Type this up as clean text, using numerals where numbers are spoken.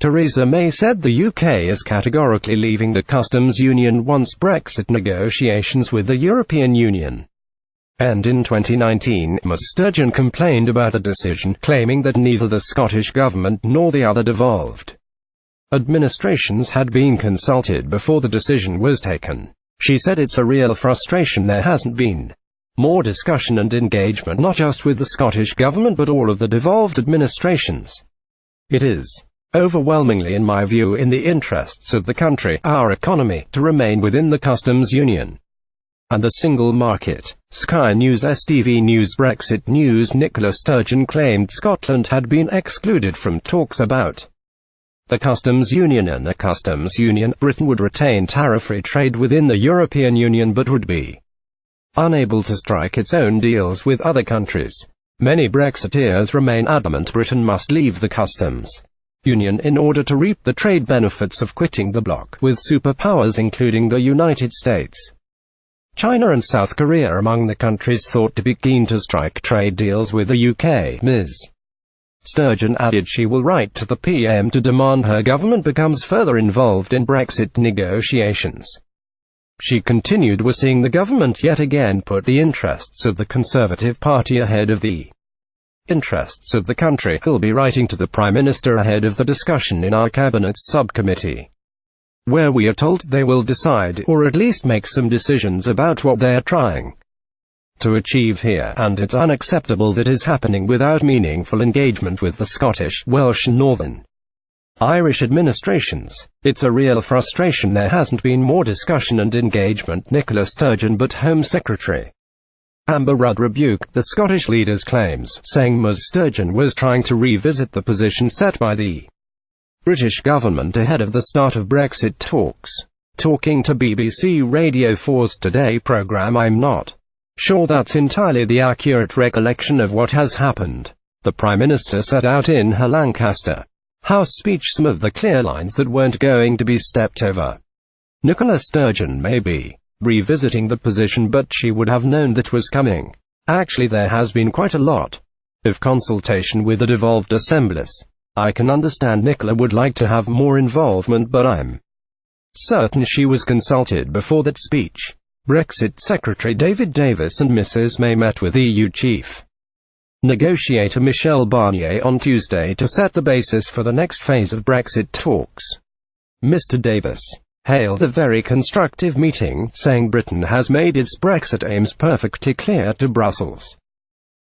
Theresa May said the UK is categorically leaving the customs union once Brexit negotiations with the European Union end in 2019. Sturgeon complained about the decision, claiming that neither the Scottish government nor the other devolved administrations had been consulted before the decision was taken. She said it's a real frustration there hasn't been more discussion and engagement, not just with the Scottish government but all of the devolved administrations. It is overwhelmingly, in my view, in the interests of the country, our economy, to remain within the customs union and the single market. Sky News STV News Brexit News. Nicola Sturgeon claimed Scotland had been excluded from talks about the customs union. In a customs union, Britain would retain tariff-free trade within the European Union but would be unable to strike its own deals with other countries. Many Brexiteers remain adamant Britain must leave the customs union in order to reap the trade benefits of quitting the bloc, with superpowers including the United States, China and South Korea among the countries thought to be keen to strike trade deals with the UK. Ms. Sturgeon added she will write to the PM to demand her government becomes further involved in Brexit negotiations. She continued, "We're seeing the government yet again put the interests of the Conservative Party ahead of the interests of the country. He'll be writing to the Prime Minister ahead of the discussion in our Cabinet subcommittee, where we are told they will decide, or at least make some decisions about what they're trying to achieve here, and it's unacceptable that is happening without meaningful engagement with the Scottish, Welsh and Northern Irish administrations. It's a real frustration there hasn't been more discussion and engagement." Nicola Sturgeon, but Home Secretary Amber Rudd rebuked the Scottish leader's claims, saying Ms. Sturgeon was trying to revisit the position set by the British government ahead of the start of Brexit talks. Talking to BBC Radio 4's Today programme, "I'm not sure that's entirely the accurate recollection of what has happened. The Prime Minister set out in her Lancaster House speech some of the clear lines that weren't going to be stepped over." Nicola Sturgeon may be revisiting the position, but she would have known that was coming. "Actually, there has been quite a lot of consultation with the devolved assemblies. I can understand Nicola would like to have more involvement, but I'm certain she was consulted before that speech." Brexit Secretary David Davis and Mrs. May met with EU chief negotiator Michel Barnier on Tuesday to set the basis for the next phase of Brexit talks. Mr. Davis hailed the very constructive meeting, saying Britain has made its Brexit aims perfectly clear to Brussels.